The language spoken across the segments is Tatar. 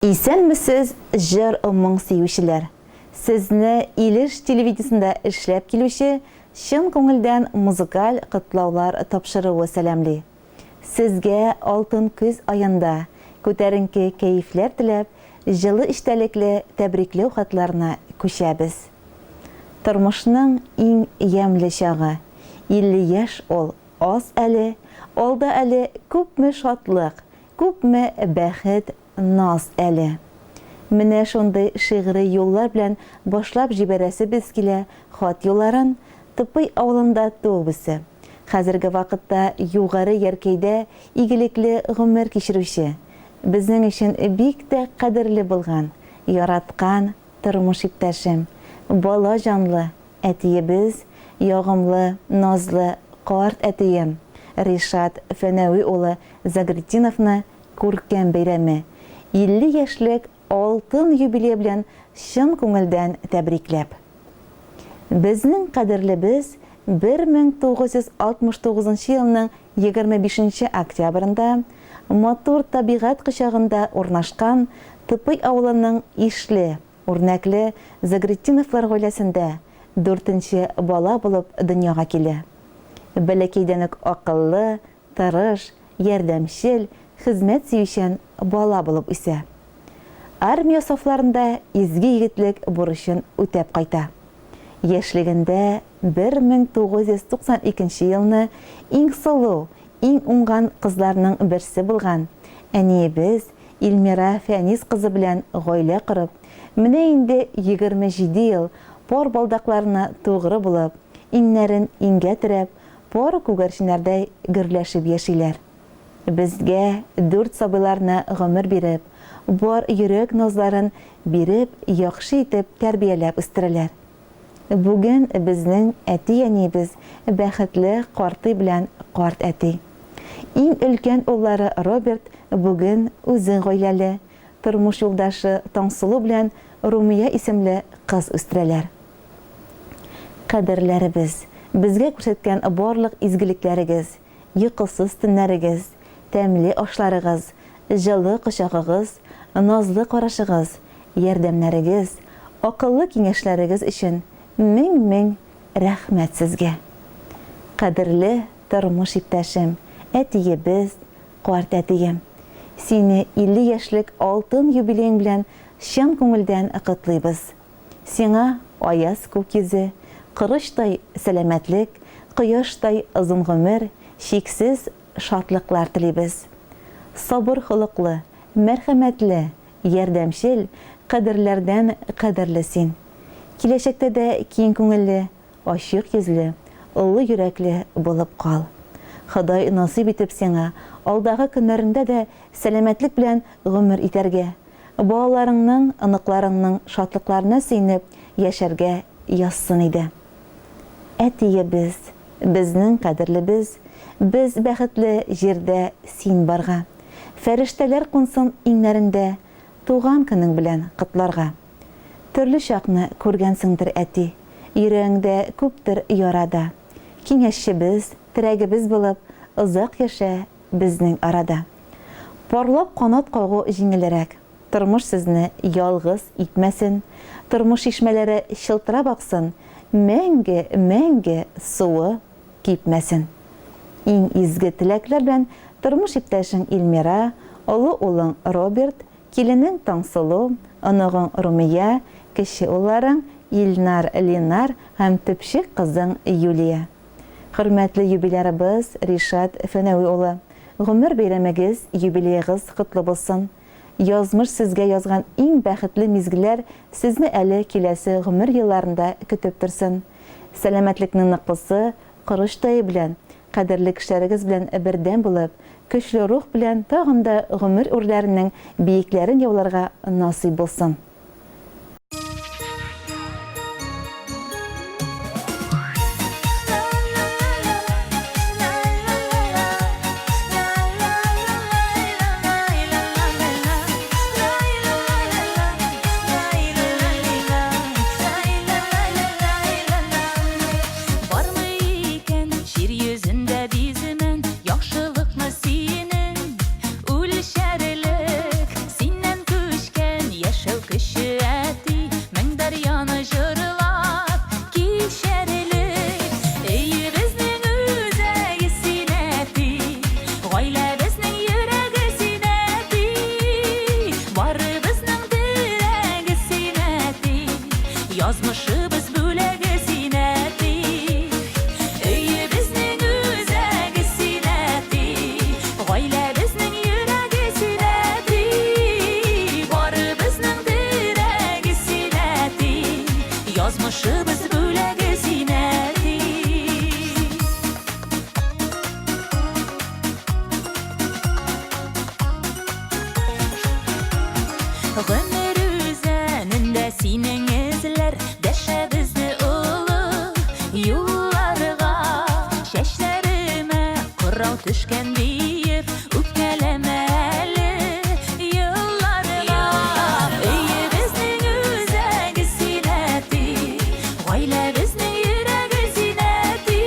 Исәнмесез, җыр моң сөючеләр. Сезне Илеш телевидениесендә эшләп килүче чын күңелдән музыкаль котлаулар тапшыруы сәламли. Сезгә алтын көз аенда күтәренке кәефләр теләп, җылы иштәлекле тәбрикләү хатларына күчәбез. Тормышның иң ямьле чагы, 50 яшь ул аз әле, алда әле күпме шатлык, күпме бәхет, наз әле. Менә шундый шигъри юллар белән башлап җибәрәсебез килә хат юлларын Тыпый авылында туыбызы. Хәзерге вакытта югары яркәйдә игелекле гомер кичерүче, безнең өчен бик тә кадерле булган, яраткан тормыш иптәшем, бала җанлы әтиебез, ягымлы, назлы карт әтием Ришат Фәнәви улы Загретдиновны күркәм бәйрәме 50 яшьлек алтын юбилей белән чын күңелдән тәбрикләп. Безнең кадерлебез 1969 елның 25 октябрендә матур табигать кочагында урнашкан Тыпый авылының ишле, үрнәкле Загретдиновлар гаиләсендә 4нче бала булып дөньяга килә. Бәләкәйдән үк акыллы, тырыш, ярдәмчел, хезмәт сөючән бала булып үсә. Армия сафларында изге егетлек бурычын үтәп кайта. Яшьлегендә 1992 елны иң сылу, иң уңган кызларның берсе булган әниебез Илмира Фәнис кызы белән гаилә корып, менә инде 27 ел пар балдакларына тугры булып, иңнәрен иңгә терәп, пар күгәрченнәрдәй гөрләшеп яшиләр. Безгә 4 сабыйларны гомер биреп, бар йөрәк назларын биреп, яхшы итеп тәрбияләп үстерәләр. Бүген безнең әти-әниебез бәхетле карты белән карт әти. Иң өлкән уллары Роберт бүген үзе гаиләле, тормыш юлдашы Таңсылу белән Румия исемле кыз үстерәләр. Кадерләребез, безгә күрсәткән барлык изгелекләрегез, йокысыз төннәрегез, тәмле ашларыгыз, җылы кочагыгыз, назлы карашыгыз, ярдәмнәрегез, акыллы киңәшләрегез өчен мең рәхмәт сезгә. Кадерле тормыш иптәшем, әтиебез, карт әтием, сине 50 яшьлек алтын юбилең белән чын күңелдән котлыйбыз. Сиңа аяз күк йөзе, кырыштай сәламәтлек, кояштай озын гомер, чиксез шатлыклар телибез. Сабыр холыклы, мәрхәмәтле, ярдәмчел, кадерләрдән кадерле син. Киләчәктә дә киң күңелле, ачык йөзле, олы йөрәкле булып кал. Ходай насыйп итеп сиңа алдагы көннәрендә дә сәламәтлек белән гомер итәргә, балаларыңның, аныкларыңның шатлыкларына сөйнеп яшәргә язсын иде. Әтиебез, безнең кадерлебез, без бәхетле җирдә син барга. Фәрештәләр кунсын иңнәрендә, туган көнең белән котларга. Төрле чакны күргәнсеңдер әти, йөрәгеңдә күптер ярада. Киңәшчебез, терәгебез булып, озак яшә безнең арада. Парлап канат кагу җиңелрәк, тормыш сезне ялгыз итмәсен, тормыш ишмәләре чылтырап аксын, мәңге суы кипмәсен. Иң изге теләкләр белән тормыш иптәшең Илмира, олы улың Роберт, киленең Таңсылу, оныгың Румия, кече улларың Илнар, Ленар һәм төпчек кызың Юлия. Хөрмәтле юбилярыбыз Ришат Фәнәви улы, гомер бәйрәмегез, юбилеегыз котлы булсын. Язмыш сезгә язган иң бәхетле мизгелләр сезне әле киләсе гомер елларында көтеп торсын. Сәламәтлекнең ныклысы кырыштай белән, кадерле кешеләрегез белән бердәм булып, көчле рух белән тагын да гомер үрләренең биекләрен яуларга насыйп булсын. Яхшылыкны синең үлчәрлек, синнән күчкән Yazmışыбыз бүләге зиннәти. Гомер үзәнендә синең эзләр дәшәбезне улы юлларга. Чәчләремә кырау төшкән диеп үпкәләмә әле елларга. Өебезнең үзәге зиннәти, гаиләбезнең йөрәге зиннәти,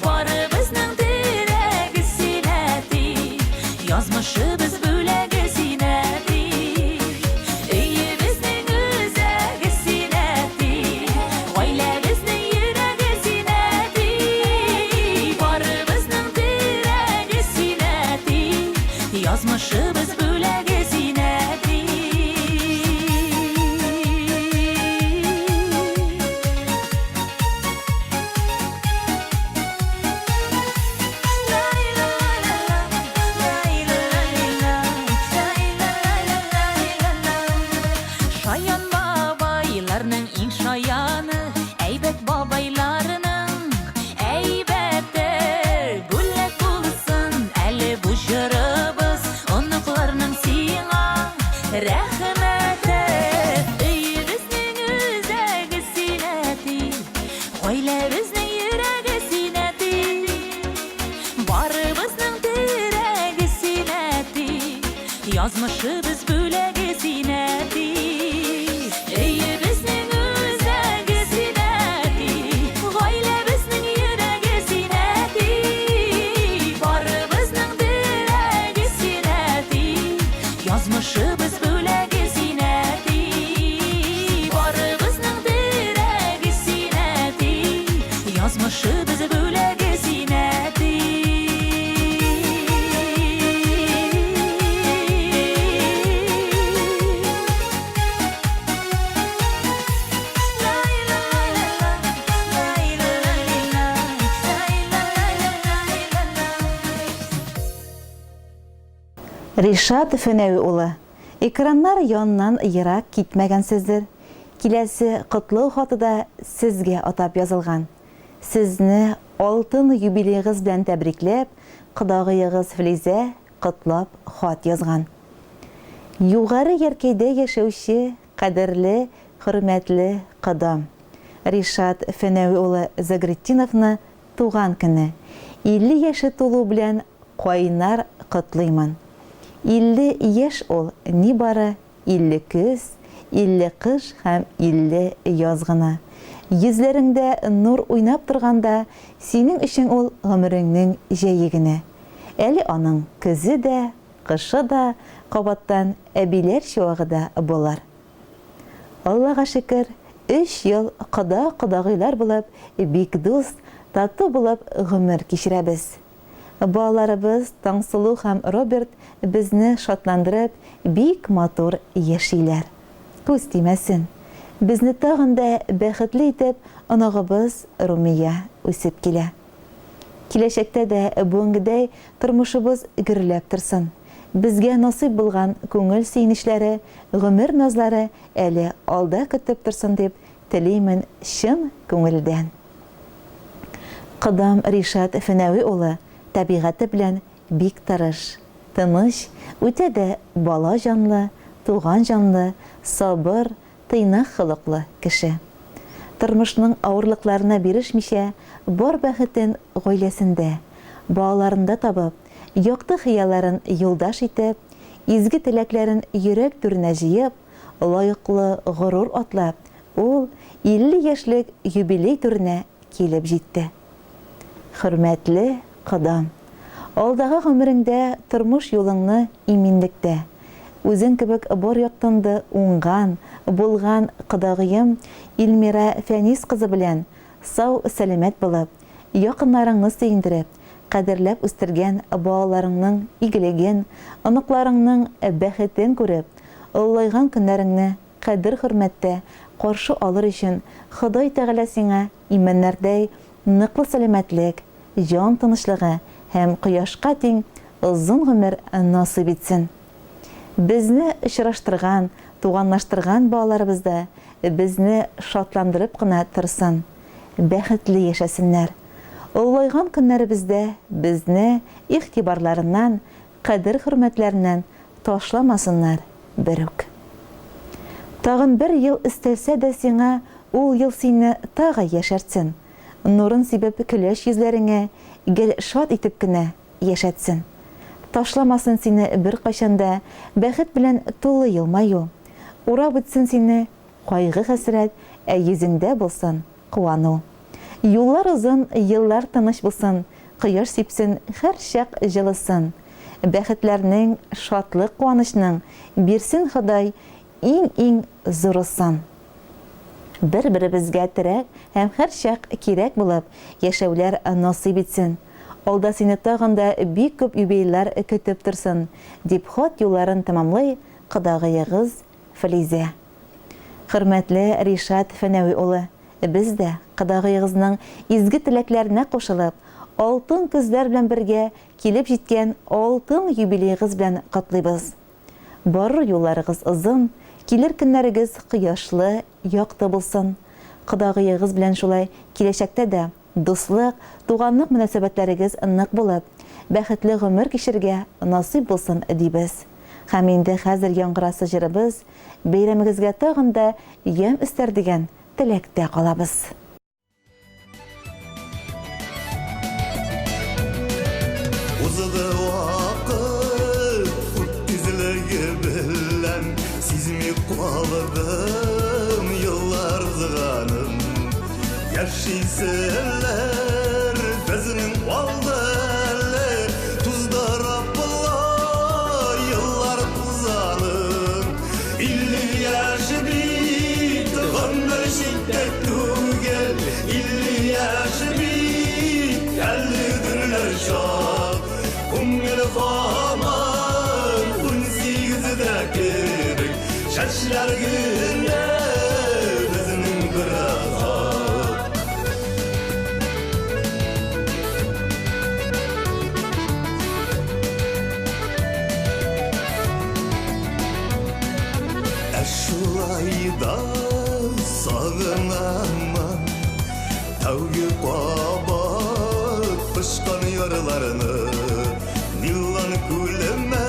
барыбызның терәге зиннәти, язмышыбыз бүләге зиннәти. Өебезнең үзәге зиннәти, гаиләбезнең йөрәге зиннәти, барыбызның терәге зиннәти, язмышыбыз бүләге зиннәти. Шаян бабайларның иң шаяны, әйбәт бабайларының әйбәте. Бүләк булсын әле бу җырыбыз, оныкларның сиңа рәхмәте. Өебезнең үзәге зиннәти, гаиләбезнең йөрәге зиннәти, барыбызның терәге зиннәти, язмышыбыз бүләге зиннәти. Өебезнең үзәге зиннәти, гаиләбезнең йөрәге зиннәти, барыбызның терәге зиннәти, язмышыбыз бүләге зиннәти, барыбызның терәге зиннәти, язмышыбыз бүләге зиннәти. Ришат Фенәви улы, экраннар яннан ерак китмәгәнсездер. Киләсе котлау хаты да сезгә атап язылган. Сезне алтын юбилейгыз белән тәбрикләп, кодагыегыз Флизә котлап хат язган. Югары яркәйдә яшәүче, кадерле, хөрмәтле кодам. Ришат Фенәви улы Загретдиновны туган көне 50 яше тулу белән кайнар котлыймын. 50 яшь ул ни бары 50 көз, 50 кыш һәм 50 яз гына. Йөзләреңдә нур уйнап торганда, синең өчен ул гомереңнең җәе генә. Әле аның көзе дә, кышы да, кабаттан әбиләр чуагы да булар. Аллага шөкер, 3 ел кодагыйлар булып, бик дус, тату булып гомер кичерәбез. Балаларыбыз Таңсылу һәм Роберт безне шатландырып, бик матур яшиләр. Күз тимәсен. Безне тагын да бәхетле итеп, анагыбыз Румия үсеп килә. Киләчәктә дә бүгенгедәй тормышыбыз гөрләп торсын. Безгә насыйп булган күңел сөйнешләре, гомер назлары әле алда көтеп торсын дип теләймен чын күңелдән. Кодам Ришат Фенәви улы табигаты белән бик тырыш, тыныч, үтә дә бала җанлы, туган җанлы, сабыр, тыйнак хылыклы кеше. Тормышның авырлыкларына бирешмичә, бар бәхетен гаиләсендә, балаларында табып, якты хыялларын юлдаш итеп, изге теләкләрен йөрәк түренә җыеп, лаеклы горур атлап, ул 50 яшьлек юбилей түренә килеп җитте. Хөрмәтле кодам, алдагы гомереңдә тормыш юлыңны иминлектә, үзең кебек бар яктанды уңган, булган кодагыем Илмира Фәнис кызы белән сау сәламәт булып, якыннарыңны сөендереп, кадерләп үстергән балаларыңның игелеген, аныкларыңның бәхетен күреп, оллайган көннәреңне кадер-хөрмәттә каршы алыр өчен Ходай Тәгалә сиңа имәннәрдәй ныклы сәламәтлек, җан тынычлыгы һәм кояшка тиң озын гомер насыйп итсен. Безне очраштырган туганлаштырган балаларыбыз да безне шатландырып кына торсын, бәхетле яшәсеннәр. Олайган көннәребездә безне игътибарларыннан, кадер-хөрмәтләреннән ташламасыннар берүк. Тагын бер ел истәлсә дә сиңа, ул ел сине тагы яшәртсен. Нурын сибеп көләч йөзләреңә, гел шат итеп кенә яшәтсен. Ташламасын сине бер кайчанда бәхет белән тулы елмаю. Урап үтсен сине кайгы-хәсрәт, йөзеңдә булсын куану. Юллар узын, еллар тыныч булсын, кояш сипсен, һәр чак җылысын. Бәхетләрнең, шатлык, куанычның бирсен Ходай иң зурысын. Бер-беребезгә терәк һәм һәр чак кирәк булып яшәүләр насыйп итсен. Алда сине тагын да бик күп юбилейлар көтеп торсын, дип хат юлларын тәмамлый кодагыегыз Филизә. Хөрмәтле Ришат Фәнәви улы, без дә кодагыегызның изге теләкләренә кушылып, алтын күзләр белән бергә килеп җиткән алтын юбилейгыз белән котлыйбыз. Барыр юлларыгыз озын, килер көннәрегез кояшлы, якты булсын. Кодагыегыз белән шулай киләчәктә дә дуслык, туганлык мөнәсәбәтләрегез нык булып, бәхетле гомер кичергә насыйп булсын дибез. Һәм инде хәзер яңгырасы җырыбыз бәйрәмегезгә тагын да ям өстәр дигән теләктә калабыз. Uzadı vakit ötküzülüğü bilen Sizmi kaldım yıllar zıganım Yaşayseler bezinin valdalı Tuzda Rabbillah yıllar tuzanım 50 yaşı bit ömür şiddet tügel 50 yaşı bit geldirler şah Kumgül faman unsigizde kebek Şaşlar günde bizinin bir azap Eşulayda sağınaman Tavgü qabat pışkan yarlarını Nillan kuleme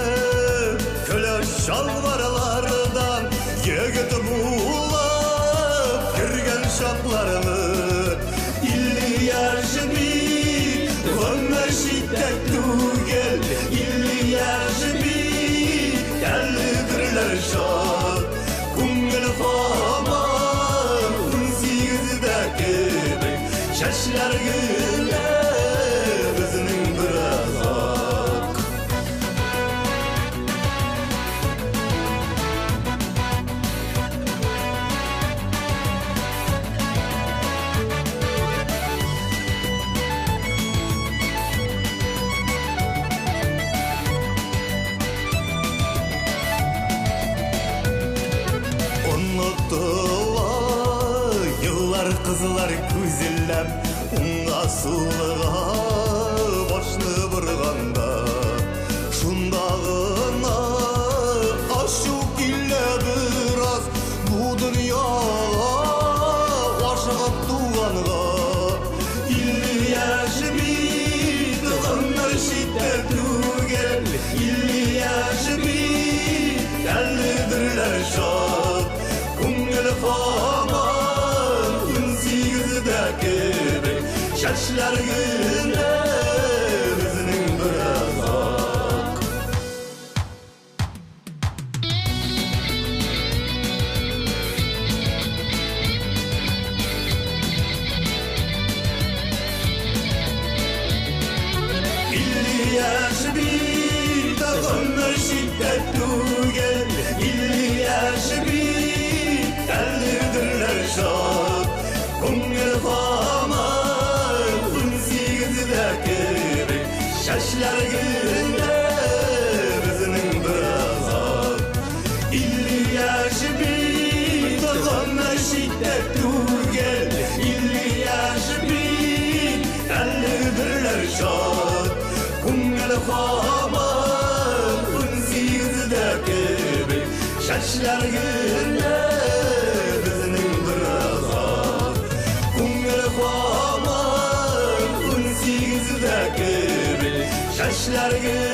köle şalvarlardan Yegit buğulap girgen şaplarını 50 yaşı bir ömür şiddet tügel 50 yaşı bir geldirler şad Kumgül faman unsigizde kebek Şaşlar günde bizinin bir azak Unuttular yıllar kızlar güzellem Unga suluğa başını bırganda Şundağına aşık ille biraz Bu dünyaya aşık tuğanğa 50 yaşı bit ömür şiddet tügel 50 yaşı bit geldirler şad Kumgül faman unsigizde kebek Şaşlar günde bizinin bir azak yaşı bit ömür şiddet tügel 50 yaşı bit geldirler şad Kumgül faman unsigizde kebek Şaşlar günde bizinin bir azap 50 yaşı bit ömür şiddet tügel 50 yaşı bit geldirler şad Kumgül faman unsigizde kebek Şaşlar günü bizning bir azob Ko'ngil xomor 18'da ko'ril Şaşlar günü